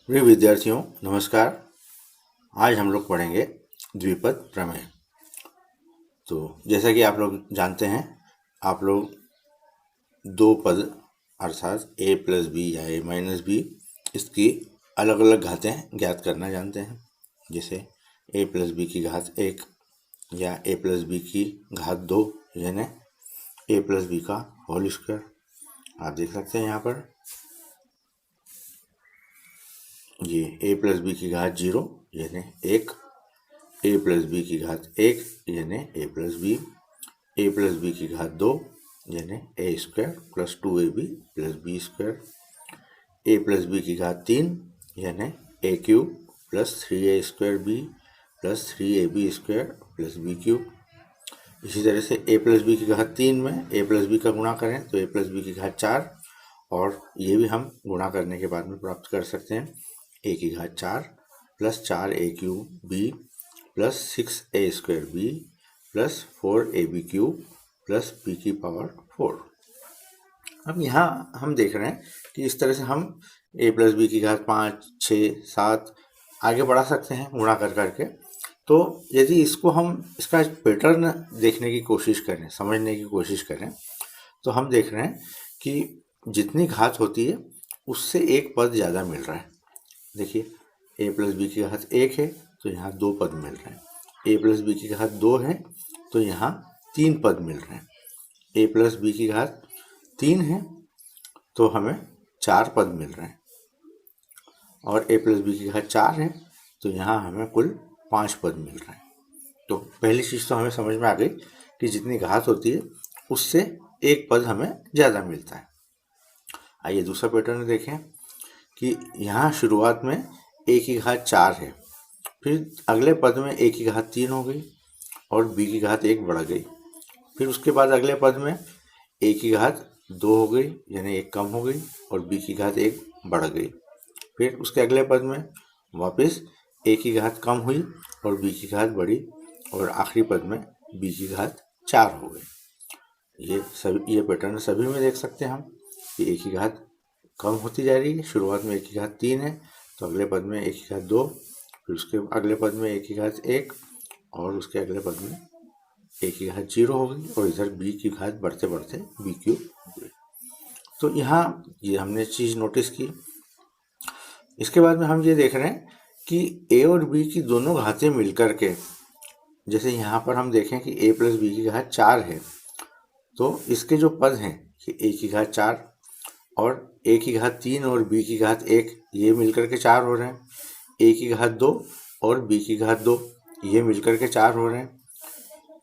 प्रिय विद्यार्थियों नमस्कार। आज हम लोग पढ़ेंगे द्विपद प्रमेय। तो जैसा कि आप लोग जानते हैं, आप लोग दो पद अर्थात a प्लस बी या a माइनस बी इसकी अलग अलग घातें ज्ञात करना जानते हैं। जैसे a प्लस बी की घात 1 या a प्लस बी की घात 2 यानी a प्लस बी का होल स्क्वायर। आप देख सकते हैं यहाँ पर ये a प्लस बी की घात 0 यानी 1, a प्लस बी की घात 1 यानी a प्लस बी की घात 2 यानी a square plus 2ab plus b square, a plus b की घात 3 यानी a cube plus 3a square b plus 3ab square plus b cube. इसी तरह से a प्लस बी की घात 3 में a प्लस बी का गुणा करें तो a प्लस बी की घात 4, और ये भी हम गुणा करने के बाद में प्राप्त कर सकते हैं a की घात 4 plus 4a cube b plus 6a square b plus 4ab cube plus b की पावर 4। अब यहाँ हम देख रहे हैं कि इस तरह से हम a प्लस बी की घात 5, 6, 7 आगे बढ़ा सकते हैं गुणा कर करके। तो यदि इसको हम इसका पैटर्न देखने की कोशिश करें, समझने की कोशिश करें, तो हम देख रहे हैं कि जितनी घात होती है उससे एक पद ज़्यादा मिल रहा है। देखिए a प्लस बी की घात 1 है तो यहाँ 2 पद मिल रहे हैं, a प्लस बी की घात 2 है तो यहाँ 3 पद मिल रहे हैं, a प्लस बी की घात 3 है तो हमें 4 पद मिल रहे हैं, और a प्लस बी की घात 4 है तो यहाँ हमें कुल 5 पद मिल रहे हैं। तो पहली चीज़ तो हमें समझ में आ गई कि जितनी घात होती है उससे एक पद हमें ज़्यादा मिलता है। आइए दूसरा पैटर्न देखें कि यहाँ शुरुआत में a की घात 4 है, फिर अगले पद में a की घात 3 हो गई और b की घात 1 बढ़ गई, फिर उसके बाद अगले पद में a की घात 2 हो गई यानी 1 कम हो गई और b की घात 1 बढ़ गई, फिर उसके अगले पद में वापस a की घात कम हुई और b की घात बढ़ी, और आखिरी पद में b की घात 4 हो गई। ये पैटर्न सभी में देख सकते हैं हम कि a की घात कम होती जा रही है। शुरुआत में a की घात 3 है तो अगले पद में a की घात 2, फिर उसके अगले पद में a की घात 1 और उसके अगले पद में a की घात 0 हो गई, और इधर b की घात बढ़ते बढ़ते b क्यूब हो गई। तो यहाँ ये हमने चीज़ नोटिस की। इसके बाद में हम ये देख रहे हैं कि a और b की दोनों घातें मिलकर के, जैसे यहाँ पर हम देखें कि a प्लस बी की घात 4 है तो इसके जो पद हैं कि a की घात 4 और a की घात 3 और b की घात 1 ये मिलकर के 4 हो रहे हैं, a की घात 2 और b की घात 2 ये मिलकर के 4 हो रहे हैं,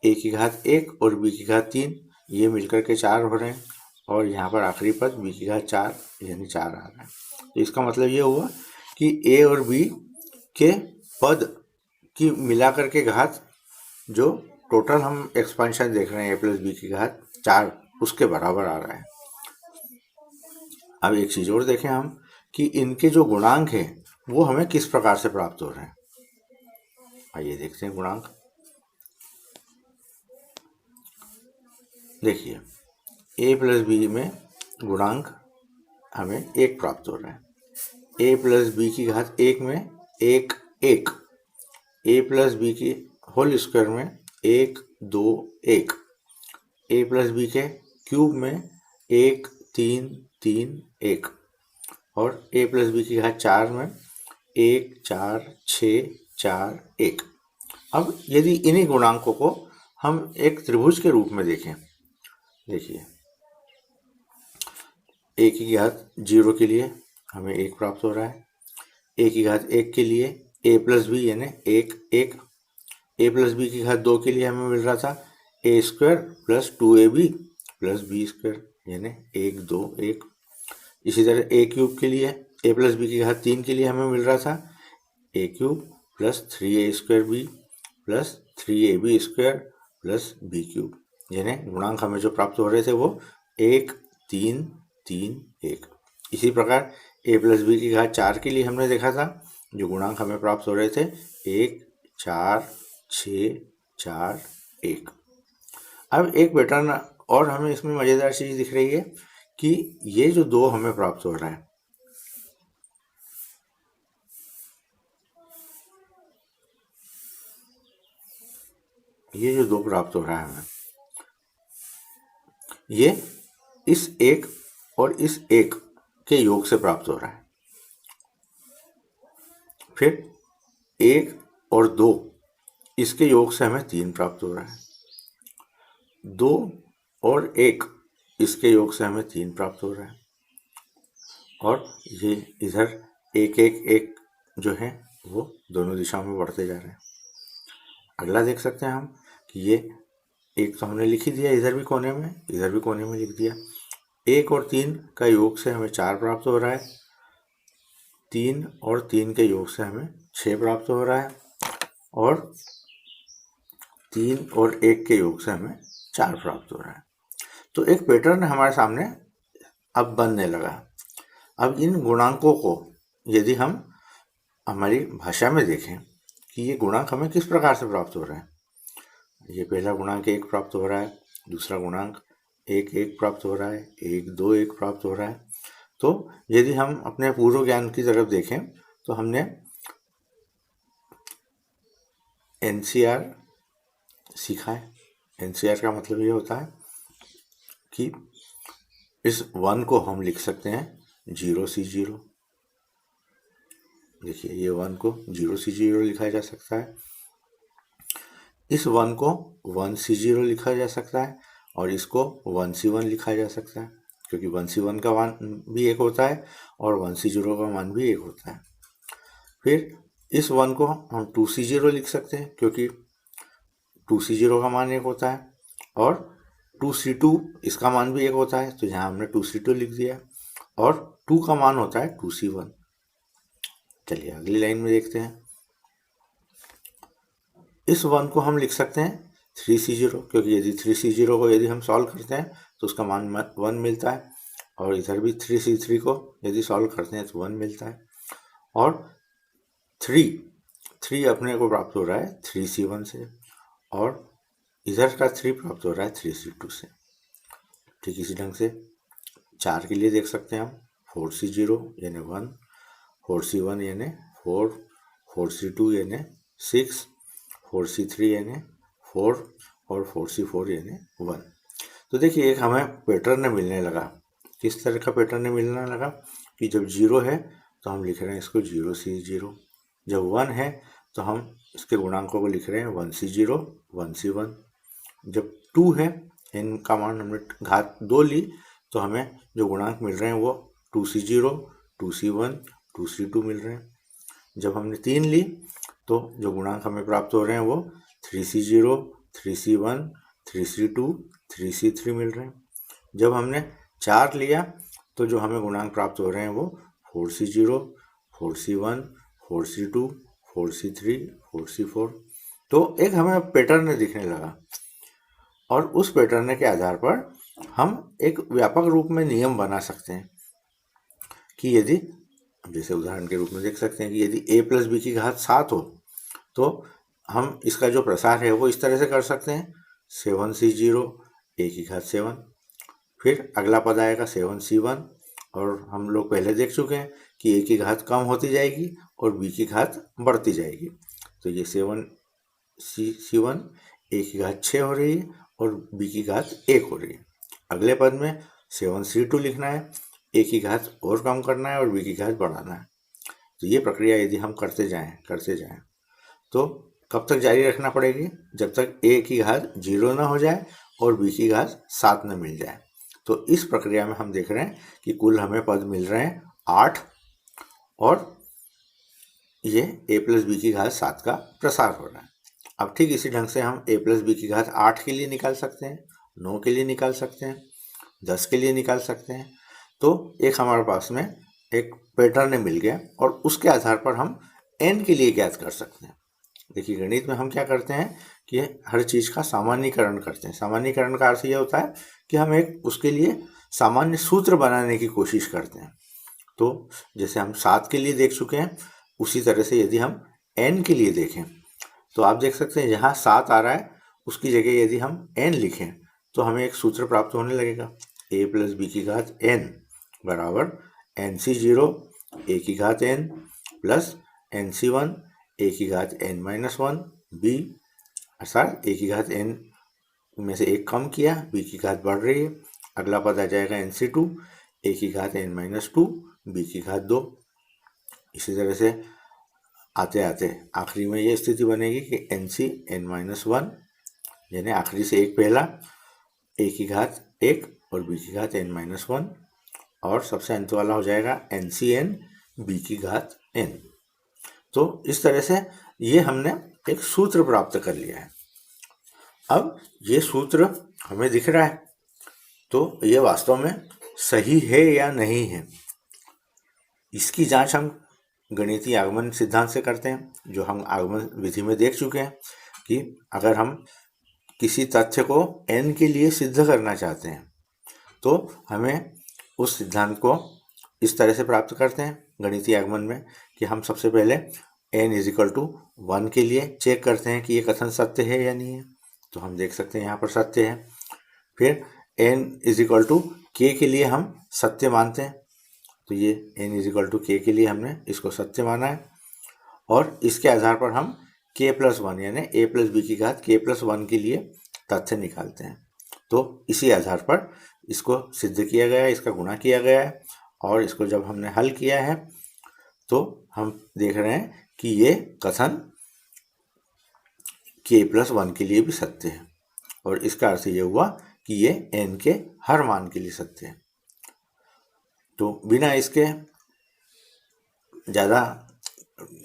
a की घात 1 और b की घात 3 ये मिलकर के 4 हो रहे हैं, और यहाँ पर आखिरी पद b की घात 4 यानी 4 आ रहा है। तो इसका मतलब ये हुआ कि a और b के पद की मिलाकर के घात, जो टोटल हम एक्सपेंशन देख रहे हैं a प्लस बी की घात 4 उसके बराबर आ रहा है। अब एक चीज़ और देखें हम कि इनके जो गुणांक हैं वो हमें किस प्रकार से प्राप्त हो रहे हैं। आइए देखते हैं गुणांक। देखिए a प्लस बी में गुणांक हमें 1 प्राप्त हो रहा है, a प्लस बी की घात 1 में 1 1, a प्लस बी की होल स्क्वायर में 1 2 1, a प्लस बी के क्यूब में 1 3 3 1, और a प्लस बी की घात 4 में 1 4 6 4 1। अब यदि इन्हीं गुणांकों को हम एक त्रिभुज के रूप में देखें, देखिए a की घात 0 के लिए हमें 1 प्राप्त हो रहा है, a की घात 1 के लिए a प्लस बी यानी 1 1, a प्लस बी की घात 2 के लिए हमें मिल रहा था a square plus 2ab plus b square यानी 1 2 1। इसी तरह a क्यूब के लिए a प्लस बी की घात 3 के लिए हमें मिल रहा था a cube plus 3a square b plus 3ab square plus b cube, यानी गुणांक हमें जो प्राप्त हो रहे थे वो 1 3 3 1। इसी प्रकार a प्लस बी की घात 4 के लिए हमने देखा था जो गुणांक हमें प्राप्त हो रहे थे 1 4 6 4 1। अब एक पैटर्न और हमें इसमें मज़ेदार चीज़ दिख रही है कि ये जो 2 हमें प्राप्त हो रहा है ये जो 2 प्राप्त हो रहा है हमें, ये इस 1 और इस 1 के योग से प्राप्त हो रहा है। फिर 1 और 2 इसके योग से हमें 3 प्राप्त हो रहा है। 2 और 1 इसके योग से हमें 3 प्राप्त हो रहा है। और ये इधर 1 1 1 जो है वो दोनों दिशाओं में बढ़ते जा रहे हैं। अगला देख सकते हैं हम कि ये 1 तो हमने लिख ही दिया, इधर भी कोने में, इधर भी कोने में लिख दिया। 1 और 3 का योग से हमें 4 प्राप्त हो रहा है। 3 और 3 के योग से हमें 6 प्राप्त हो रहा है। और 3 और 1 के योग से हमें 4 प्राप्त हो रहा है। तो एक पैटर्न हमारे सामने अब बनने लगा। अब इन गुणांकों को यदि हम हमारी भाषा में देखें कि ये गुणांक हमें किस प्रकार से प्राप्त हो रहे हैं, ये पहला गुणांक 1 प्राप्त हो रहा है, दूसरा गुणांक 1 1 प्राप्त हो रहा है, 1 2 1 प्राप्त हो रहा है। तो यदि हम अपने पूर्व ज्ञान की तरफ देखें तो हमने एनसीआर सीखा है। एनसीआर का मतलब ये होता है कि इस 1 को हम लिख सकते हैं 0C0। देखिए ये 1 को 0C0 लिखा जा सकता है। इस 1 को 1C0 लिखा जा सकता है और इसको 1C1 लिखा जा सकता है, क्योंकि 1C1 का मान भी 1 होता है और 1C0 का मान भी 1 होता है। फिर इस 1 को हम 2C0 लिख सकते हैं, क्योंकि 2C0 का मान 1 होता है और 2C2 इसका मान भी 1 होता है, तो यहाँ हमने 2C2 लिख दिया। और 2 का मान होता है 2C1। चलिए अगली लाइन में देखते हैं। इस 1 को हम लिख सकते हैं 3C0, क्योंकि यदि 3C0 को यदि हम सॉल्व करते हैं तो उसका मान 1 मिलता है। और इधर भी 3C3 को यदि सॉल्व करते हैं तो 1 मिलता है। और 3 अपने को प्राप्त हो रहा है 3C1 से, और इधर का 3 प्राप्त हो रहा है 3C2 से। ठीक इसी ढंग से 4 के लिए देख सकते हैं हम 4C0 यानी 1, 4C1 यानी 4, 4C2 यानी 6, 4C3 यानी 4 और 4C4 यानी 1। तो देखिए एक हमें पैटर्न मिलने लगा। किस तरह का पैटर्न मिलने लगा कि जब 0 है तो हम लिख रहे हैं इसको 0C0, जब 1 है तो हम इसके गुणांकों को लिख रहे हैं 1C0 1C1, जब 2 है, n का मान हमने घात 2 ली तो हमें जो गुणांक मिल रहे हैं वो 2C0 2C1 2C2 मिल रहे हैं। जब हमने 3 ली तो जो गुणांक हमें प्राप्त हो रहे हैं वो 3C0 3C1 3C2 3C3 मिल रहे हैं। जब हमने 4 लिया तो जो हमें गुणांक प्राप्त हो रहे हैं वो 4C0 4C1 4C2 4C3 4C4। तो एक हमें पैटर्न दिखने लगा और उस पैटर्न के आधार पर हम एक व्यापक रूप में नियम बना सकते हैं कि यदि, जैसे उदाहरण के रूप में देख सकते हैं कि यदि a प्लस बी की घात 7 हो तो हम इसका जो प्रसार है वो इस तरह से कर सकते हैं 7C0 a की घात 7। फिर अगला पद आएगा 7C1, और हम लोग पहले देख चुके हैं कि a की घात कम होती जाएगी और b की घात बढ़ती जाएगी। तो ये 7C1 a की घात 6 हो रही है और b की घात 1 हो रही है। अगले पद में 7C2 लिखना है, a की घात और कम करना है और b की घात बढ़ाना है। तो ये प्रक्रिया यदि हम करते जाएं तो कब तक जारी रखना पड़ेगी, जब तक a की घात 0 ना हो जाए और b की घात 7 न मिल जाए। तो इस प्रक्रिया में हम देख रहे हैं कि कुल हमें पद मिल रहे हैं 8 और ये a प्लस बी की घात 7 का प्रसार हो रहा है। अब ठीक इसी ढंग से हम a प्लस बी की घात 8 के लिए निकाल सकते हैं, 9 के लिए निकाल सकते हैं, 10 के लिए निकाल सकते हैं। तो एक हमारे पास में एक पैटर्न मिल गया और उसके आधार पर हम n के लिए ज्ञात कर सकते हैं। देखिए गणित में हम क्या करते हैं कि हर चीज़ का सामान्यीकरण करते हैं। सामान्यीकरण का अर्थ यह होता है कि हम एक उसके लिए सामान्य सूत्र बनाने की कोशिश करते हैं। तो जैसे हम 7 के लिए देख चुके हैं, उसी तरह से यदि हम n के लिए देखें तो आप देख सकते हैं जहाँ 7 आ रहा है उसकी जगह यदि हम n लिखें तो हमें एक सूत्र प्राप्त होने लगेगा a प्लस बी की घात n बराबर NC0 a की घात n प्लस NC1 a की घात n-1 b अर्थात ए की घात n में से एक कम किया, b की घात बढ़ रही है, अगला पद आ जाएगा NC2, a की घात n-2, b की घात 2। इसी तरह से आते आते आखिरी में ये स्थिति बनेगी कि NC n-1, यानी आखिरी से एक पहला, a की घात 1 और b की घात n-1, और सबसे अंत वाला हो जाएगा NCn b की घात n। तो इस तरह से ये हमने एक सूत्र प्राप्त कर लिया है। अब ये सूत्र हमें दिख रहा है, तो ये वास्तव में सही है या नहीं है, इसकी जांच हम गणितीय आगमन सिद्धांत से करते हैं, जो हम आगमन विधि में देख चुके हैं कि अगर हम किसी तथ्य को n के लिए सिद्ध करना चाहते हैं तो हमें उस सिद्धांत को इस तरह से प्राप्त करते हैं गणितीय आगमन में कि हम सबसे पहले n=1 के लिए चेक करते हैं कि ये कथन सत्य है या नहीं है। तो हम देख सकते हैं यहाँ पर सत्य है। फिर n=k के लिए हम सत्य मानते हैं, तो ये n=k के लिए हमने इसको सत्य माना है, और इसके आधार पर हम k+1 यानी a+b की घात k+1 के लिए तथ्य निकालते हैं। तो इसी आधार पर इसको सिद्ध किया गया है, इसका गुणा किया गया है, और इसको जब हमने हल किया है तो हम देख रहे हैं कि ये कथन k+1 के लिए भी सत्य है, और इसका अर्थ ये हुआ कि ये n के हर मान के लिए सत्य है। तो बिना इसके ज़्यादा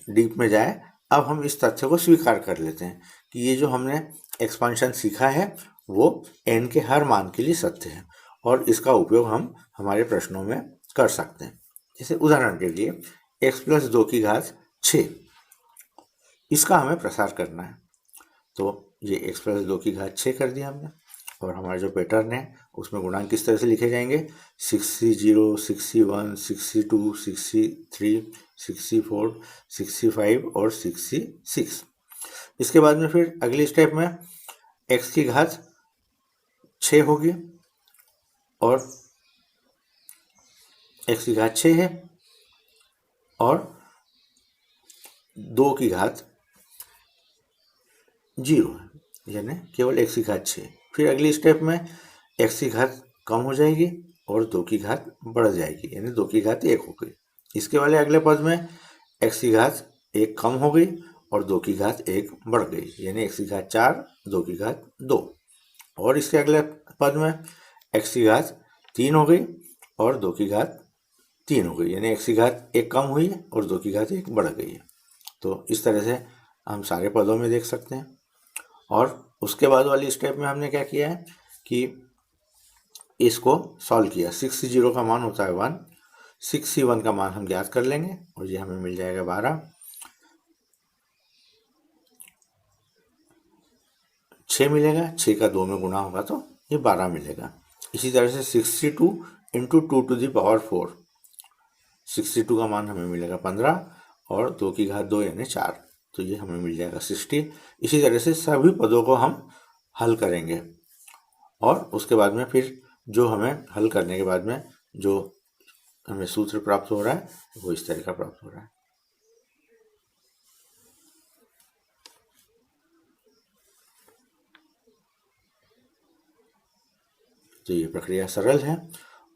डीप में जाए, अब हम इस तथ्य को स्वीकार कर लेते हैं कि ये जो हमने एक्सपांशन सीखा है वो n के हर मान के लिए सत्य है, और इसका उपयोग हम हमारे प्रश्नों में कर सकते हैं। जैसे उदाहरण के लिए x+2 की घात 6, इसका हमें प्रसार करना है। तो ये x+2 की घात 6 कर दिया हमने, और हमारा जो पैटर्न है उसमें गुणांक किस तरह से लिखे जाएंगे, 60, 61, 62, 63, 64, 65 और 66। इसके बाद में फिर अगले स्टेप में x की घात 6 होगी, और x की घात 6 है, और 2 की घात 0 है, यानी केवल x की घात 6। फिर अगली स्टेप में x की घात कम हो जाएगी और 2 की घात बढ़ जाएगी, यानी 2 की घात 1 हो गई। इसके वाले अगले पद में x की घात 1 कम हो गई और 2 की घात 1 बढ़ गई, यानी x की घात 4, 2 की घात 2। और इसके अगले पद में x की घात 3 हो गई और 2 की घात 3 हो गई, यानी x की घात 1 कम हुई और 2 की घात 1 बढ़ गई है। तो इस तरह से हम सारे पदों में देख सकते हैं। और उसके बाद वाली स्टेप में हमने क्या किया है कि इसको सॉल्व किया। 60 का मान होता है 1, 61 का मान हम ज्ञात कर लेंगे और ये हमें मिल जाएगा 12। 6 मिलेगा, 6 का 2 में गुणा होगा तो ये 12 मिलेगा। इसी तरह से 62 × 2⁴, 62 का मान हमें मिलेगा 15 और 2 की घात 2 यानी 4, तो ये हमें मिल जाएगा 60। इसी तरह से सभी पदों को हम हल करेंगे, और उसके बाद में फिर जो हमें हल करने के बाद में जो हमें सूत्र प्राप्त हो रहा है वो इस तरह का प्राप्त हो रहा है। तो ये प्रक्रिया सरल है,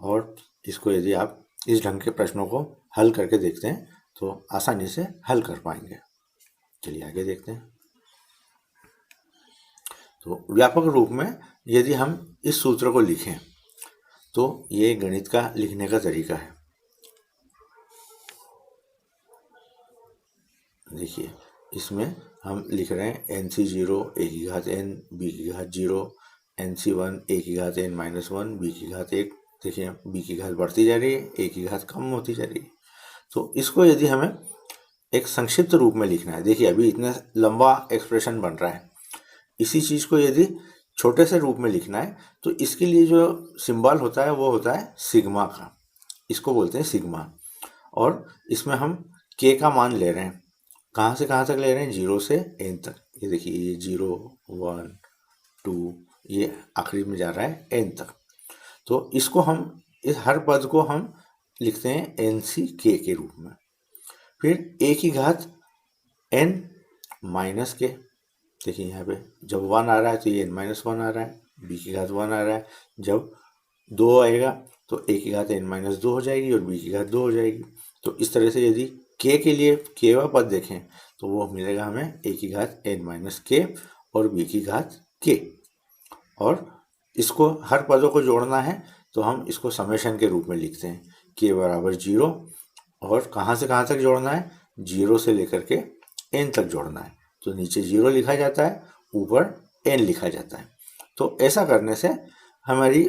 और इसको यदि आप इस ढंग के प्रश्नों को हल करके देखते हैं तो आसानी से हल कर पाएंगे। चलिए आगे देखते हैं। तो व्यापक रूप में यदि हम इस सूत्र को लिखें तो ये गणित का लिखने का तरीका है। देखिए, इसमें हम लिख रहे हैं NC0 a की घात n, b की घात 0, NC1 a की घात n-1, b की घात 1। देखिए b की घात बढ़ती जा रही है, a की घात कम होती जा रही है। तो इसको यदि हमें एक संक्षिप्त रूप में लिखना है, देखिए अभी इतना लंबा एक्सप्रेशन बन रहा है, इसी चीज़ को यदि छोटे से रूप में लिखना है तो इसके लिए जो सिंबल होता है वो होता है सिग्मा का, इसको बोलते हैं सिग्मा। और इसमें हम k का मान ले रहे हैं, कहाँ से कहाँ तक ले रहे हैं, 0 से n तक। ये देखिए ये 0, 1, 2, ये आखिरी में जा रहा है n तक। तो इसको हम इस हर पद को हम लिखते हैं NCk के रूप में। फिर a की घात n - k, देखिए यहाँ पे जब 1 आ रहा है तो ये n-1 आ रहा है, b की घात 1 आ रहा है। जब 2 आएगा तो a की घात n-2 हो जाएगी और b की घात 2 हो जाएगी। तो इस तरह से यदि k के लिए kवां पद देखें तो वो मिलेगा हमें a की घात n-k और b की घात k। और इसको हर पदों को जोड़ना है तो हम इसको समेशन के रूप में लिखते हैं, k बराबर 0। और कहाँ से कहाँ तक जोड़ना है, 0 से लेकर के n तक जोड़ना है। तो नीचे 0 लिखा जाता है, ऊपर n लिखा जाता है। तो ऐसा करने से हमारी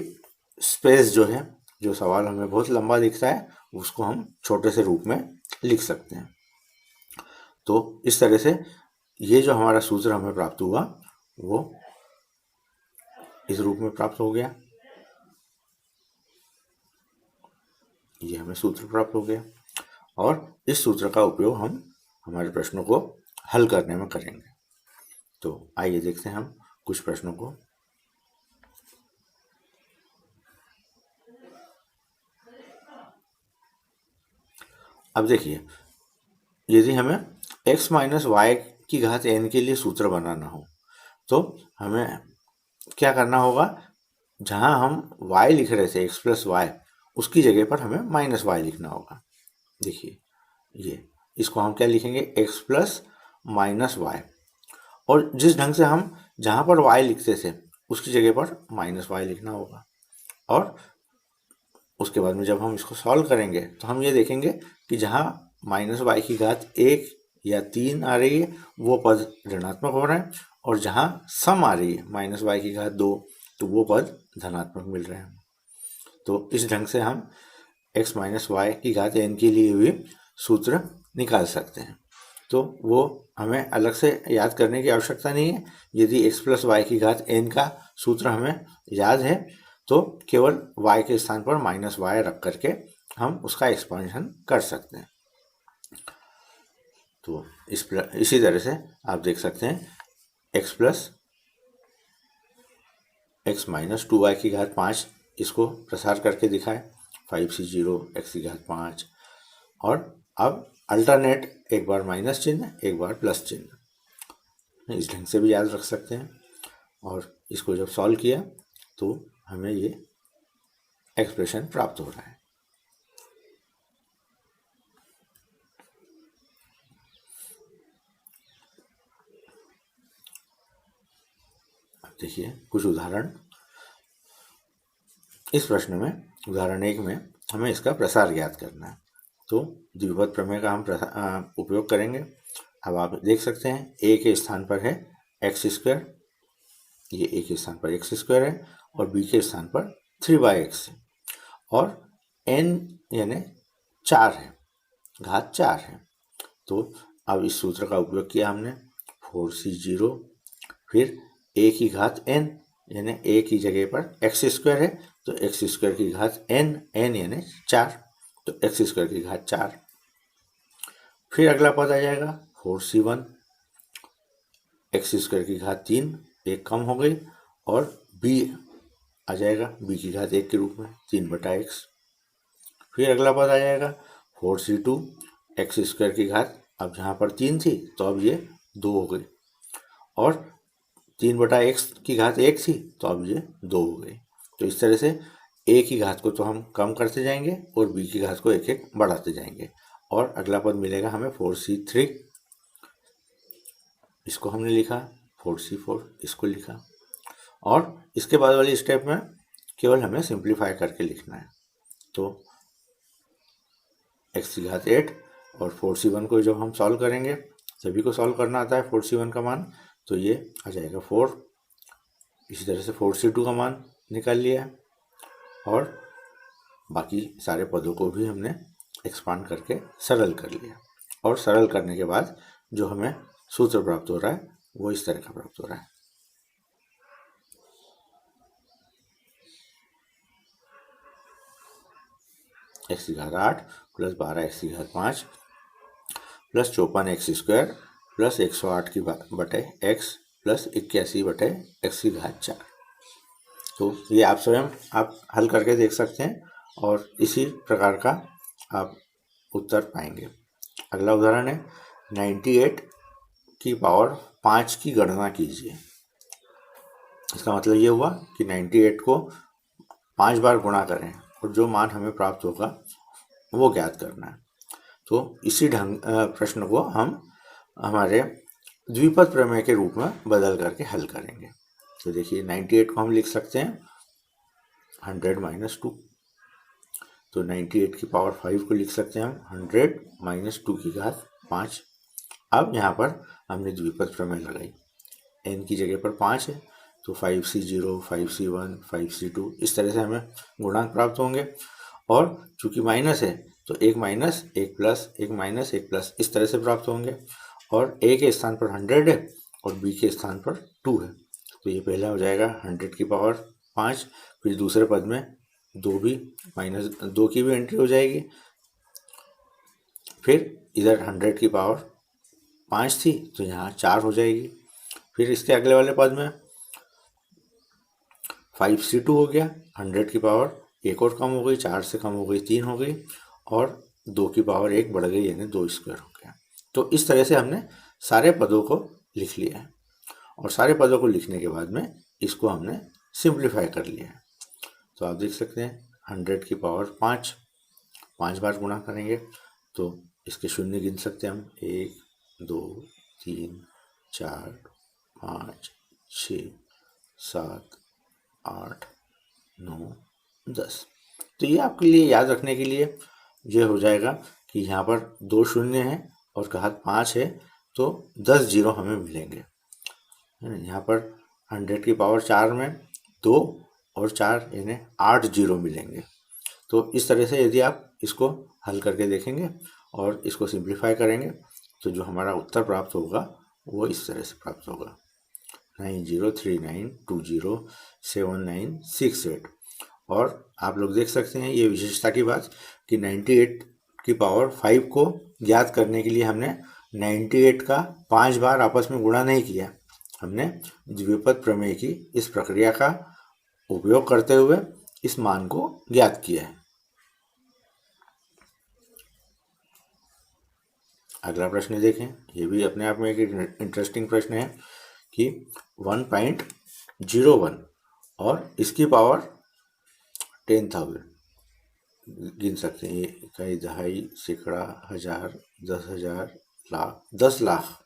स्पेस जो है, जो सवाल हमें बहुत लंबा दिखता है, उसको हम छोटे से रूप में लिख सकते हैं। तो इस तरह से ये जो हमारा सूत्र हमें प्राप्त हुआ वो इस रूप में प्राप्त हो गया। ये हमें सूत्र प्राप्त हो गया और इस सूत्र का उपयोग हम हमारे प्रश्नों को हल करने में करेंगे। तो आइए देखते हैं हम कुछ प्रश्नों को। अब देखिए, यदि हमें x माइनस वाई की घात n के लिए सूत्र बनाना हो तो हमें क्या करना होगा, जहां हम y लिख रहे थे x प्लस वाई, उसकी जगह पर हमें माइनस वाई लिखना होगा। देखिए ये इसको हम क्या लिखेंगे, x प्लस माइनस वाई। और जिस ढंग से हम जहां पर y लिखते थे उसकी जगह पर माइनस वाई लिखना होगा। और उसके बाद में जब हम इसको सॉल्व करेंगे तो हम ये देखेंगे कि जहाँ माइनस वाई की घात 1 या 3 आ रही है वो पद ऋणात्मक हो रहा है, और जहाँ सम आ रही है माइनस वाई की घात 2 तो वो पद धनात्मक मिल रहे हैं। तो इस ढंग से हम x माइनस वाई की घात n के लिए भी सूत्र निकाल सकते हैं। तो वो हमें अलग से याद करने की आवश्यकता नहीं है। यदि x प्लस वाई की घात n का सूत्र हमें याद है तो केवल y के स्थान पर माइनस वाई रख करके हम उसका एक्सपांशन कर सकते हैं। तो इसी तरह से आप देख सकते हैं x plus x minus 2y की घात 5, इसको प्रसार करके दिखाए 5c0 x की घात 5। और अब अल्टरनेट, एक बार माइनस चिन्ह एक बार प्लस चिन्ह, इस ढंग से भी याद रख सकते हैं। और इसको जब सॉल्व किया तो हमें ये एक्सप्रेशन प्राप्त हो रहा है। अब देखिए कुछ उदाहरण। इस प्रश्न में उदाहरण 1 में हमें इसका प्रसार ज्ञात करना है। तो द्विपद प्रमेय का हम उपयोग करेंगे। अब आप देख सकते हैं a के स्थान पर है एक्स स्क्वायर, ये a के स्थान पर एक्स स्क्वायर है, और b के स्थान पर 3x है, और n यानी 4 है, घात 4 है। तो अब इस सूत्र का उपयोग किया हमने, 4c0, फिर a की घात n यानी a की जगह पर एक्स स्क्वायर है तो एक्स स्क्वायर की घात n यानी 4, तो एक्स स्क्वायर की घात 4। फिर अगला पद आ जाएगा 4c1, एक्स स्क्वायर की घात 3, एक कम हो गई, और b आ जाएगा b की घात 1 के रूप में 3/x। फिर अगला पद आ जाएगा 4c2, एक्स स्क्वायर की घात, अब जहाँ पर 3 थी तो अब ये 2 हो गई, और 3/x की घात 1 थी तो अब ये 2 हो गई। तो इस तरह से a की घात को तो हम कम करते जाएंगे और b की घात को एक एक बढ़ाते जाएंगे, और अगला पद मिलेगा हमें 4c3, इसको हमने लिखा, 4c4 इसको लिखा। और इसके बाद वाली स्टेप में केवल हमें सिंप्लीफाई करके लिखना है। तो x की घात 8 और 4c1 को जब हम सॉल्व करेंगे, सभी को सॉल्व करना आता है 4c1 का मान, तो ये आ जाएगा 4। इसी तरह से 4c2 का मान निकाल लिया, और बाकी सारे पदों को भी हमने एक्सपांड करके सरल कर लिया। और सरल करने के बाद जो हमें सूत्र प्राप्त हो रहा है वो इस तरह का प्राप्त हो रहा है। x की घात 8 प्लस 12x की घात 5 प्लस 54x स्क्वायर प्लस 108 की बटे x प्लस 81 बटे x की घात 4। तो ये आप स्वयं आप हल करके देख सकते हैं और इसी प्रकार का आप उत्तर पाएंगे। अगला उदाहरण है 98 की पावर 5 की गणना कीजिए। इसका मतलब ये हुआ कि 98 को 5 बार गुणा करें और जो मान हमें प्राप्त होगा वो ज्ञात करना है। तो इसी प्रश्न को हम हमारे द्विपद प्रमेय के रूप में बदल करके हल करेंगे। तो देखिए 98 को हम लिख सकते हैं 100 - 2। तो 98 की पावर 5 को लिख सकते हैं हम 100 - 2 की घात 5। अब यहाँ पर हमने द्विपद प्रमेय लगाई, n की जगह पर 5 है तो 5c0, 5c1, 5c2 इस तरह से हमें गुणांक प्राप्त होंगे। और चूंकि माइनस है तो 1 माइनस 1 प्लस 1 माइनस 1 प्लस इस तरह से प्राप्त होंगे। और a के स्थान पर 100 है और b के स्थान पर 2 है, तो ये पहला हो जाएगा 100 की पावर 5। फिर दूसरे पद में 2 भी माइनस 2 की भी एंट्री हो जाएगी। फिर इधर 100 की पावर 5 थी तो यहाँ 4 हो जाएगी। फिर इसके अगले वाले पद में 5c2 हो गया, 100 की पावर एक और कम हो गई, 4 से कम हो गई 3 हो गई और 2 की पावर 1 बढ़ गई यानी 2 स्क्वायर हो गया। तो इस तरह से हमने सारे पदों को लिख लिया है और सारे पदों को लिखने के बाद में इसको हमने सिंप्लीफाई कर लिया है। तो आप देख सकते हैं 100 की पावर 5 बार गुणा करेंगे तो इसके शून्य गिन सकते हैं हम 1 2 3 4 5 6 7 8 9 10। तो ये आपके लिए याद रखने के लिए ये हो जाएगा कि यहाँ पर 2 शून्य है और घात 5 है तो 10 जीरो हमें मिलेंगे, है ना। यहाँ पर 100 की पावर 4 में 2 और 4 यानी 8 जीरो मिलेंगे। तो इस तरह से यदि आप इसको हल करके देखेंगे और इसको सिंप्लीफाई करेंगे तो जो हमारा उत्तर प्राप्त होगा वो इस तरह से प्राप्त होगा 9039207968। और आप लोग देख सकते हैं ये विशेषता की बात कि 98 की पावर 5 को ज्ञात करने के लिए हमने 98 का 5 बार आपस में गुणा नहीं किया, हमने द्विपद प्रमेय की इस प्रक्रिया का उपयोग करते हुए इस मान को ज्ञात किया है। अगला प्रश्न देखें, ये भी अपने आप में एक इंटरेस्टिंग प्रश्न है कि 1.01 और इसकी पावर 10,000 गिन सकते हैं, इकाई, दहाई, सैकड़ा, हजार, 10,000, लाख, 10 लाख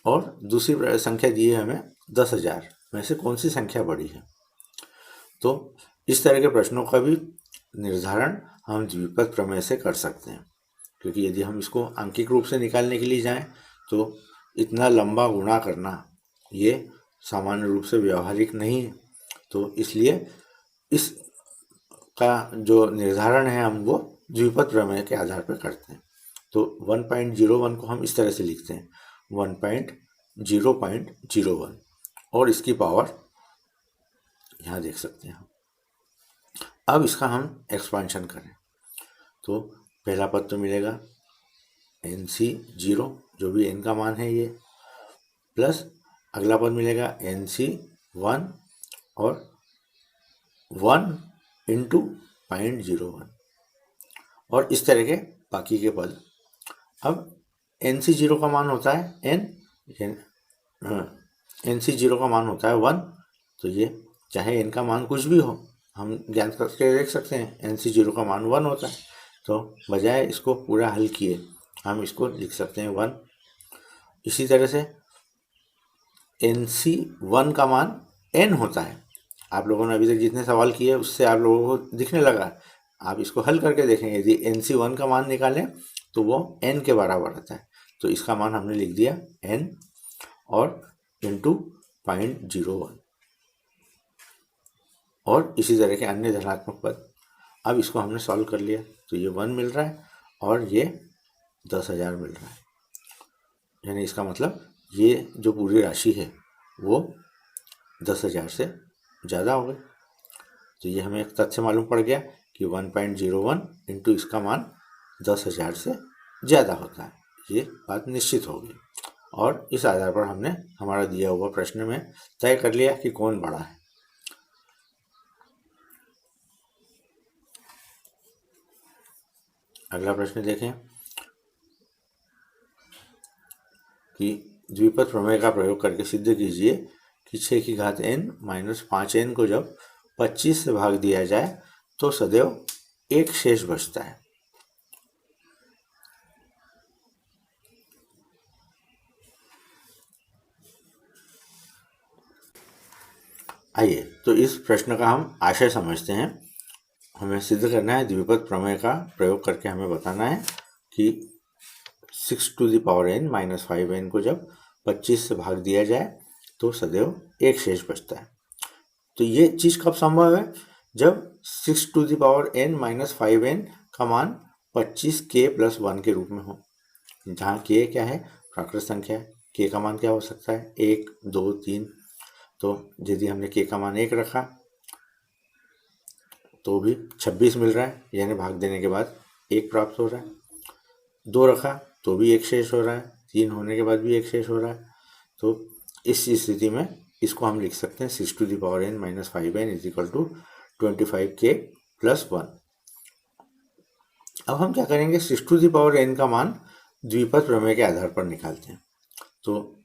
और दूसरी संख्या दी है हमें 10,000 में से कौन सी संख्या बड़ी है। तो इस तरह के प्रश्नों का भी निर्धारण हम द्विपद प्रमेय से कर सकते हैं, क्योंकि यदि हम इसको आंकिक रूप से निकालने के लिए जाएं तो इतना लंबा गुणा करना ये सामान्य रूप से व्यवहारिक नहीं है। तो इसलिए इस का जो निर्धारण है हम वो द्विपद प्रमेय के आधार पर करते हैं। तो 1.01 को हम इस तरह से लिखते हैं 1.0.01 और इसकी पावर यहाँ देख सकते हैं। अब इसका हम एक्सपांशन करें तो पहला पद तो मिलेगा NC0 जो भी n का मान है ये, प्लस अगला पद मिलेगा NC1 और 1 इंटू 0.01 और इस तरह के बाकी के पद। अब NC0 का मान होता है n, NC0 का मान होता है 1, तो ये चाहे n का मान कुछ भी हो हम ज्ञात करके देख सकते हैं NC0 का मान 1 होता है। तो बजाय इसको पूरा हल किए हम इसको लिख सकते हैं 1। इसी तरह से NC1 का मान n होता है। आप लोगों ने अभी तक जितने सवाल किए उससे आप लोगों को दिखने लगा, आप इसको हल करके देखेंगे यदि NC1 का मान निकालें तो वो n के बराबर आता है। तो इसका मान हमने लिख दिया n और इंटू 0.01 और इसी तरह के अन्य धनात्मक पद। अब इसको हमने सॉल्व कर लिया तो ये 1 मिल रहा है और ये 10,000 मिल रहा है, यानी इसका मतलब ये जो पूरी राशि है वो 10,000 से ज़्यादा हो गई। तो ये हमें एक तथ्य मालूम पड़ गया कि 1.01 इंटू इसका मान 10,000 से ज़्यादा होता है, ये बात निश्चित हो गई। और इस आधार पर हमने हमारा दिया हुआ प्रश्न में तय कर लिया कि कौन बड़ा है। अगला प्रश्न देखें कि द्विपद प्रमेय का प्रयोग करके सिद्ध कीजिए कि 6 की घात n माइनस 5n को जब 25 से भाग दिया जाए तो सदैव एक शेष बचता है। आइए तो इस प्रश्न का हम आशय समझते हैं। हमें सिद्ध करना है, द्विपद प्रमेय का प्रयोग करके हमें बताना है कि 6 to the power n minus 5n को जब 25 से भाग दिया जाए तो सदैव एक शेष बचता है। तो ये चीज़ कब संभव है? जब 6 to the power n minus 5n का मान 25k प्लस 1 के रूप में हो, जहाँ k क्या है? प्राकृत संख्या है। k का मान क्या हो सकता है? 1, 2, 3। तो यदि हमने k का मान 1 रखा तो भी 26 मिल रहा है, यानी भाग देने के बाद 1 प्राप्त हो रहा है। 2 रखा तो भी एक शेष हो रहा है, 3 होने के बाद भी एक शेष हो रहा है। तो इस स्थिति में इसको हम लिख सकते हैं 6 to the power n minus 5n is equal to 25k plus 1। अब हम क्या करेंगे? 6 टू द पावर n का मान द्विपद प्रमेय के आधार पर निकालते हैं। तो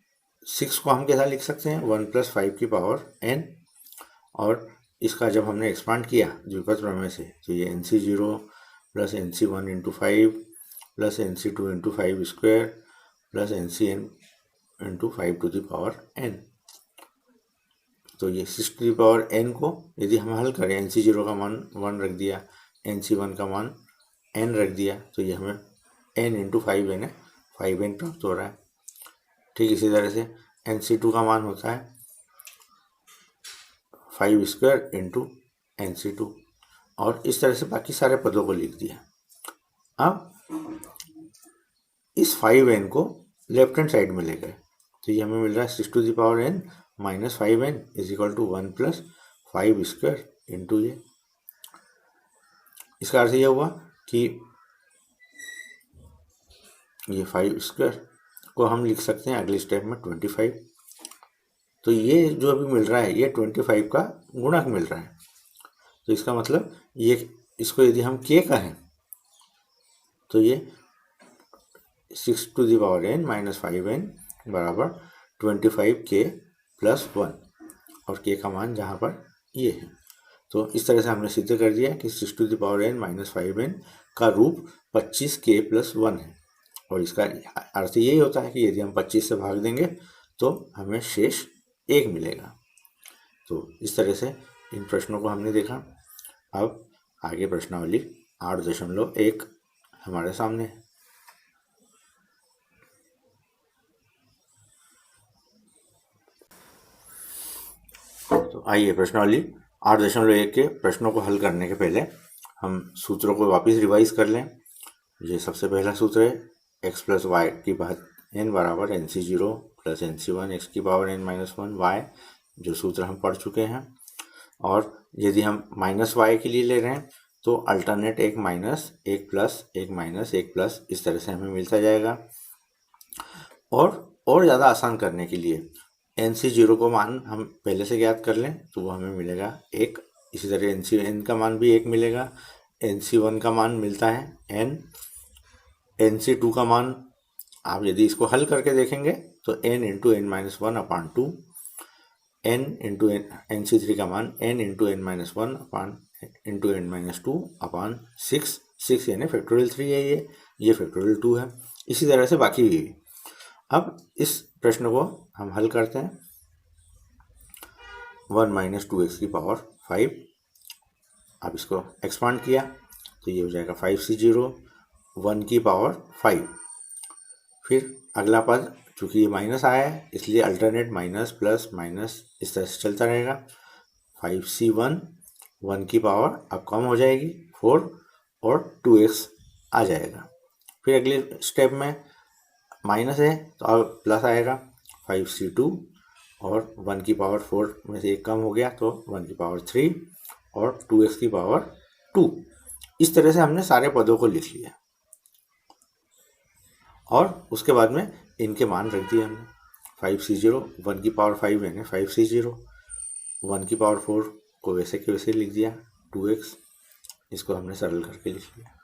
6 को हम कैसा लिख सकते हैं? 1 प्लस 5 की पावर n, और इसका जब हमने एक्सपांड किया द्विपद प्रमेय से तो ये NC0 plus NC1 into 5 plus NC2 into 5 square plus NCn into 5 to the power n। तो ये 6 टू द पावर n को यदि हम हल करें, NC0 का मान 1 रख दिया, NC1 का मान n रख दिया, तो ये हमें n इंटू 5n है, 5n प्राप्त हो रहा है। ठीक इसी तरह से NC2 का मान होता है 5 स्क्वायर इंटू NC2, और इस तरह से बाकी सारे पदों को लिख दिया। अब इस 5n को लेफ्ट हैंड साइड में ले गए तो ये हमें मिल रहा है 6 to the power n minus 5n is equal to 1 plus 5 square into ये। इसका अर्थ यह हुआ कि ये 5 स्क्वायर को हम लिख सकते हैं अगले स्टेप में 25। तो ये जो अभी मिल रहा है ये 25 का गुणक मिल रहा है। तो इसका मतलब ये, इसको यदि हम k कहें तो ये 6 to the power n minus 5n बराबर 25k प्लस 1, और k का मान जहाँ पर ये है। तो इस तरह से हमने सिद्ध कर दिया कि 6 to the power n minus 5n का रूप 25k प्लस 1 है, और इसका अर्थ यही होता है कि यदि हम 25 से भाग देंगे तो हमें शेष 1 मिलेगा। तो इस तरह से इन प्रश्नों को हमने देखा। अब आगे प्रश्नावली 8.1 हमारे सामने है। तो आइए प्रश्नावली 8.1 के प्रश्नों को हल करने के पहले हम सूत्रों को वापस रिवाइज कर लें। ये सबसे पहला सूत्र है x प्लस वाई की घात n बराबर NC0 प्लस NC1 x की पावर n माइनस 1 y, जो सूत्र हम पढ़ चुके हैं। और यदि हम माइनस वाई के लिए ले रहे हैं तो अल्टरनेट एक माइनस, एक प्लस, एक माइनस, एक प्लस, इस तरह से हमें मिलता जाएगा। और ज़्यादा आसान करने के लिए NC0 को मान हम पहले से ज्ञात कर लें तो वो हमें मिलेगा 1। इसी तरह NCn का मान भी 1 मिलेगा, NC1 का मान मिलता है n, NC2 का मान आप यदि इसको हल करके देखेंगे तो n इंटू n माइनस 1 अपान 2, n इंटू NC3 का मान n इंटू n माइनस 1 अपान इंटू n माइनस 2 अपान 6 यानी फैक्टोरियल 3 है, ये फैक्टोरियल 2 है। इसी तरह से बाकी भी। अब इस प्रश्न को हम हल करते हैं। 1 माइनस 2x की पावर 5, अब इसको एक्सपांड किया तो ये हो जाएगा 5c0 1 की पावर 5। फिर अगला पद, चूँकि ये माइनस आया है इसलिए अल्टरनेट माइनस प्लस माइनस इस तरह से चलता रहेगा। 5c1 1 की पावर अब कम हो जाएगी 4 और 2x आ जाएगा। फिर अगले स्टेप में माइनस है तो अब प्लस आएगा 5c2, और 1 की पावर 4 में से एक कम हो गया तो 1 की पावर 3 और 2x की पावर 2। इस तरह से हमने सारे पदों को लिख लिया और उसके बाद में इनके मान रख दिए हमने। 5c0 1 की पावर 5 यानी 5c0, 1 की पावर 4 को वैसे के वैसे लिख दिया 2x, इसको हमने सरल करके लिख लिया।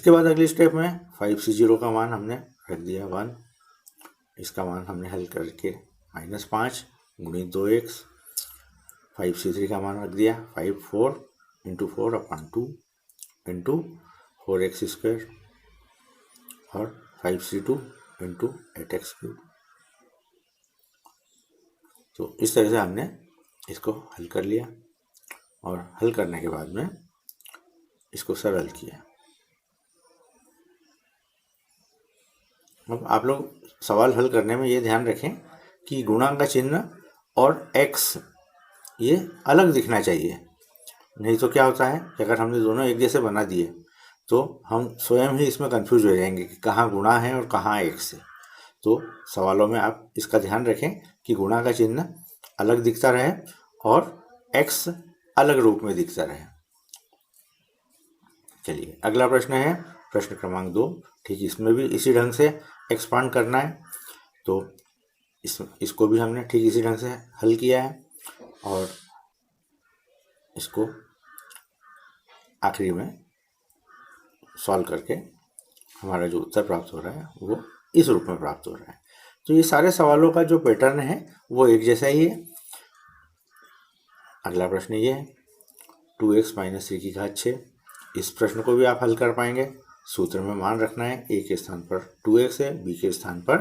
इसके बाद अगली स्टेप में 5C0 का मान हमने रख दिया 1, इसका मान हमने हल करके -5 गुणित 2x, 5C3 का मान रख दिया 5 4 इंटू 4/2 इंटू 4x² और 5C2 इंटू 8x³। तो इस तरह से हमने इसको हल कर लिया और हल करने के बाद में इसको सरल किया। अब आप लोग सवाल हल करने में ये ध्यान रखें कि गुणा का चिन्ह और x ये अलग दिखना चाहिए, नहीं तो क्या होता है कि अगर हमने दोनों एक जैसे बना दिए तो हम स्वयं ही इसमें कंफ्यूज हो जाएंगे कि कहाँ गुणा है और कहाँ x है। तो सवालों में आप इसका ध्यान रखें कि गुणा का चिन्ह अलग दिखता रहे और x अलग रूप में दिखता रहे। चलिए अगला प्रश्न है प्रश्न क्रमांक 2। ठीक इसमें भी इसी ढंग से एक्सपांड करना है, तो इसको भी हमने ठीक इसी ढंग से हल किया है और इसको आखिरी में सॉल्व करके हमारा जो उत्तर प्राप्त हो रहा है वो इस रूप में प्राप्त हो रहा है। तो ये सारे सवालों का जो पैटर्न है वो एक जैसा ही है। अगला प्रश्न ये है 2x - 3/6। इस प्रश्न को भी आप हल कर पाएंगे। सूत्र में मान रखना है, a के स्थान पर 2x है, b के स्थान पर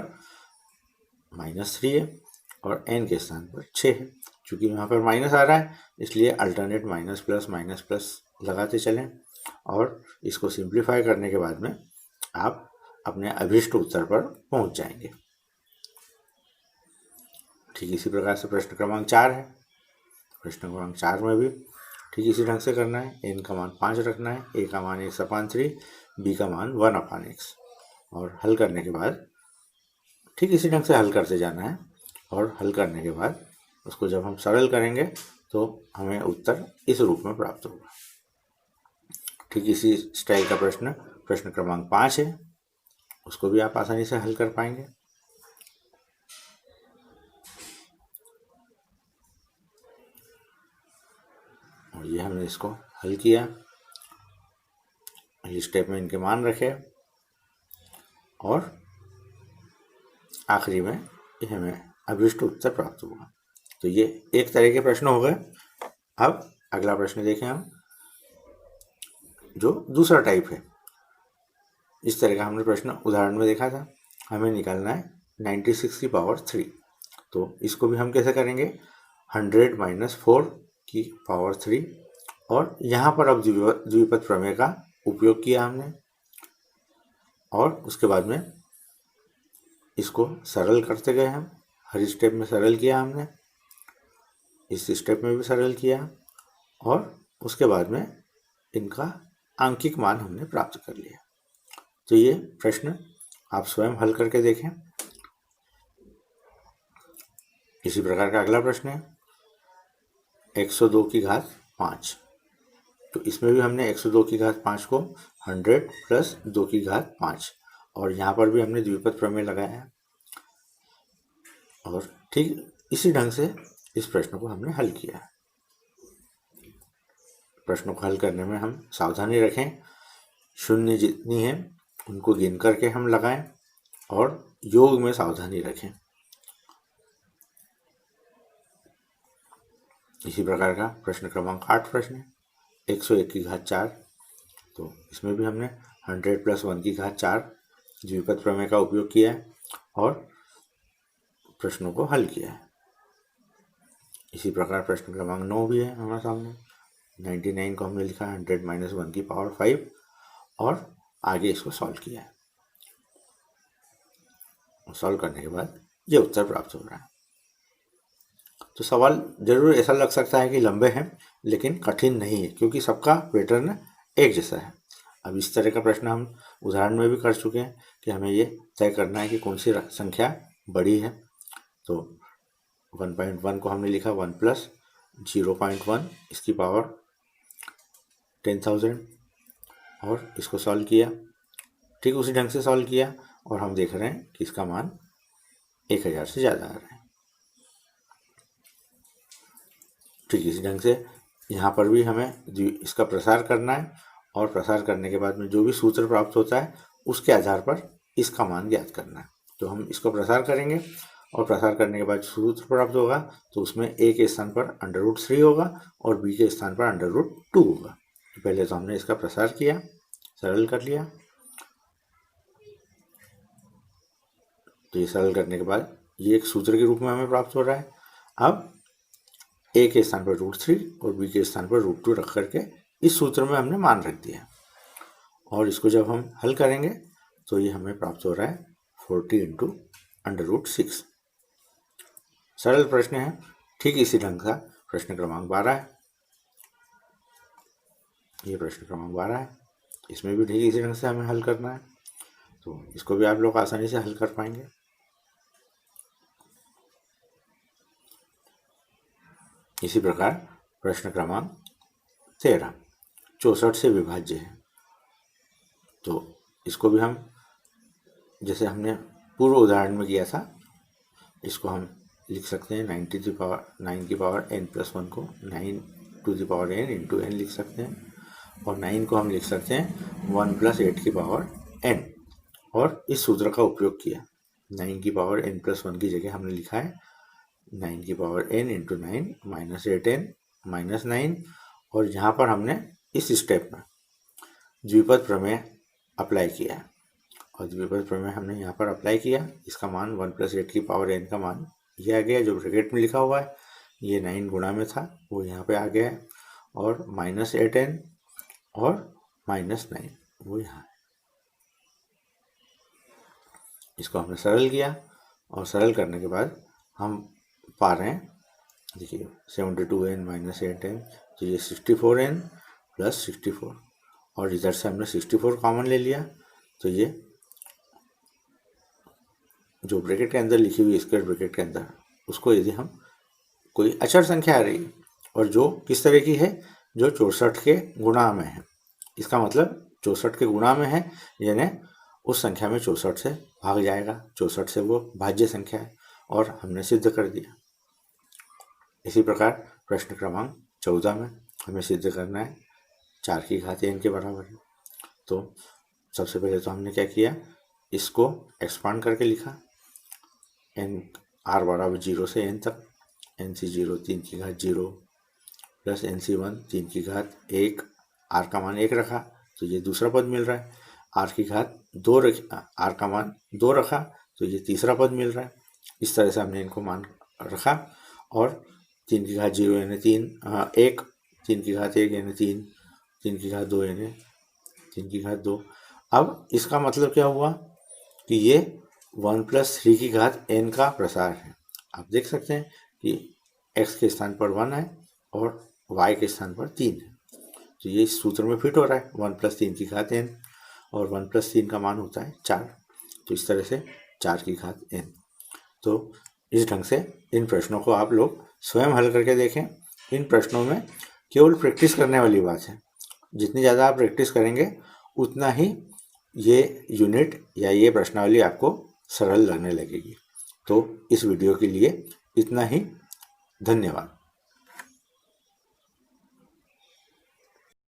-3 है और n के स्थान पर 6 है। चूँकि यहाँ पर माइनस आ रहा है इसलिए अल्टरनेट माइनस प्लस लगाते चलें और इसको सिंप्लीफाई करने के बाद में आप अपने अभीष्ट उत्तर पर पहुँच जाएंगे। ठीक इसी प्रकार से प्रश्न क्रमांक 4 है। प्रश्न क्रमांक 4 में भी ठीक इसी ढंग से करना है। n का मान 5 रखना है, a का मान x/3, b का मान 1/x और हल करने के बाद ठीक इसी ढंग से हल करते जाना है और हल करने के बाद उसको जब हम सरल करेंगे तो हमें उत्तर इस रूप में प्राप्त होगा। ठीक इसी स्टाइल का प्रश्न क्रमांक 5 है, उसको भी आप आसानी से हल कर पाएंगे। और ये हमने इसको हल किया, इस स्टेप में इनके मान रखे और आखिरी में हमें अभीष्ट उत्तर प्राप्त हुआ। तो ये एक तरह के प्रश्न हो गए। अब अगला प्रश्न देखें हम, जो दूसरा टाइप है। इस तरह का हमने प्रश्न उदाहरण में देखा था। हमें निकालना है 96 की पावर 3। तो इसको भी हम कैसे करेंगे, 100 - 4 की पावर 3 और यहाँ पर अब द्विपद प्रमेय का उपयोग किया हमने और उसके बाद में इसको सरल करते गए। हम हर स्टेप में सरल किया हमने, इस स्टेप में भी सरल किया और उसके बाद में इनका आंकिक मान हमने प्राप्त कर लिया। तो ये प्रश्न आप स्वयं हल करके देखें। इसी प्रकार का अगला प्रश्न है 102 की घात 5। तो इसमें भी हमने 102 की घात 5 को 100 प्लस 2 की घात 5 और यहाँ पर भी हमने द्विपद प्रमेय लगाया है और ठीक इसी ढंग से इस प्रश्न को हमने हल किया है। प्रश्नों को हल करने में हम सावधानी रखें, शून्य जितनी है उनको गिन करके हम लगाएं और योग में सावधानी रखें। इसी प्रकार का प्रश्न क्रमांक 8 प्रश्न है 101 की घात 4। तो इसमें भी हमने 100 प्लस 1 की घात 4 द्विपद प्रमेय का उपयोग किया है और प्रश्नों को हल किया है। इसी प्रकार प्रश्न क्रमांक 9 भी है हमारे सामने। 99 को हमने लिखा 100 - 1 की पावर 5 और आगे इसको सॉल्व किया है। सॉल्व करने के बाद ये उत्तर प्राप्त हो रहा है। तो सवाल जरूर ऐसा लग सकता है कि लंबे हैं, लेकिन कठिन नहीं है क्योंकि सबका पैटर्न एक जैसा है। अब इस तरह का प्रश्न हम उदाहरण में भी कर चुके हैं कि हमें ये तय करना है कि कौन सी संख्या बड़ी है। तो 1.1 को हमने लिखा 1 प्लस 0.1 इसकी पावर 10,000 और इसको सॉल्व किया, ठीक उसी ढंग से सॉल्व किया और हम देख रहे हैं कि इसका मान 1000 से ज़्यादा आ रहा है। ठीक इसी ढंग से यहाँ पर भी हमें इसका प्रसार करना है और प्रसार करने के बाद में जो भी सूत्र प्राप्त होता है उसके आधार पर इसका मान ज्ञात करना है। तो हम इसको प्रसार करेंगे और प्रसार करने के बाद सूत्र प्राप्त होगा तो उसमें a के स्थान पर √3 होगा और b के स्थान पर √2 होगा। तो पहले तो हमने इसका प्रसार किया, सरल कर लिया। तो ये सरल करने के बाद ये एक सूत्र के रूप में हमें प्राप्त हो रहा है। अब a के स्थान पर √3 और b के स्थान पर √2 रख करके इस सूत्र में हमने मान रख दिया और इसको जब हम हल करेंगे तो ये हमें प्राप्त हो रहा है 40 × √6। सरल प्रश्न है। ठीक इसी ढंग का प्रश्न क्रमांक 12 है। ये प्रश्न क्रमांक 12 है, इसमें भी ठीक इसी ढंग से हमें हल करना है। तो इसको भी आप लोग आसानी से हल कर पाएंगे। इसी प्रकार प्रश्न क्रमांक 13 64 से विभाज्य है। तो इसको भी हम जैसे हमने पूर्व उदाहरण में किया था, इसको हम लिख सकते हैं 9 की पावर n+1 को 9 n × n लिख सकते हैं और 9 को हम लिख सकते हैं 1 + 8 की पावर n और इस सूत्र का उपयोग किया। 9 की पावर n+1 की जगह हमने लिखा है 9 की पावर n × 9 -8n -9 और यहाँ पर हमने इस स्टेप में द्विपद प्रमेय अप्लाई किया है और द्विपद प्रमेय हमने यहाँ पर अप्लाई किया। इसका मान 1 + 8 की पावर n का मान ये आ गया जो ब्रैकेट में लिखा हुआ है। ये 9 गुणा में था वो यहाँ पे आ गया है और -8n और -9 वो यहाँ है। इसको हमने सरल किया और सरल करने के बाद हम पा रहे हैं, देखिए 72n - 8n तो ये 64n + 64 और इधर से हमने 64 कॉमन ले लिया। तो ये जो ब्रैकेट के अंदर लिखी हुई स्क्वायर ब्रैकेट के अंदर उसको यदि हम कोई अचर संख्या आ रही है और जो किस तरह की है, जो 64 के गुणा में है, इसका मतलब 64 के गुणा में है यानी उस संख्या में 64 से भाग जाएगा। 64 से वो भाज्य संख्या है और हमने सिद्ध कर दिया। इसी प्रकार प्रश्न क्रमांक 14 में हमें सिद्ध करना है 4 की घात n के बराबर है। तो सबसे पहले तो हमने क्या किया, इसको एक्सपांड करके लिखा n r = 0 से n तक, nc0 3 की घात 0 प्लस nc1 3 की घात 1, r का मान 1 रखा तो ये दूसरा पद मिल रहा है। r की घात 2 r का मान 2 रखा तो ये तीसरा पद मिल रहा है। इस तरह से हमने इनको मान रखा और 3 की घात 0 यानी 1, 3 की घात 1 यानी 3, 3 की घात 2 यानी 3 की घात 2। अब इसका मतलब क्या हुआ कि ये 1 + 3 की घात n का प्रसार है। आप देख सकते हैं कि x के स्थान पर 1 है और y के स्थान पर 3 है। तो ये इस सूत्र में फिट हो रहा है 1 + 3 की घात n और 1 + 3 का मान होता है 4। तो इस तरह से 4 की घात n। तो इस ढंग से इन प्रश्नों को आप लोग स्वयं हल करके देखें। इन प्रश्नों में केवल प्रैक्टिस करने वाली बात है। जितनी ज़्यादा आप प्रैक्टिस करेंगे उतना ही ये यूनिट या ये प्रश्नावली आपको सरल लगने लगेगी। तो इस वीडियो के लिए इतना ही। धन्यवाद।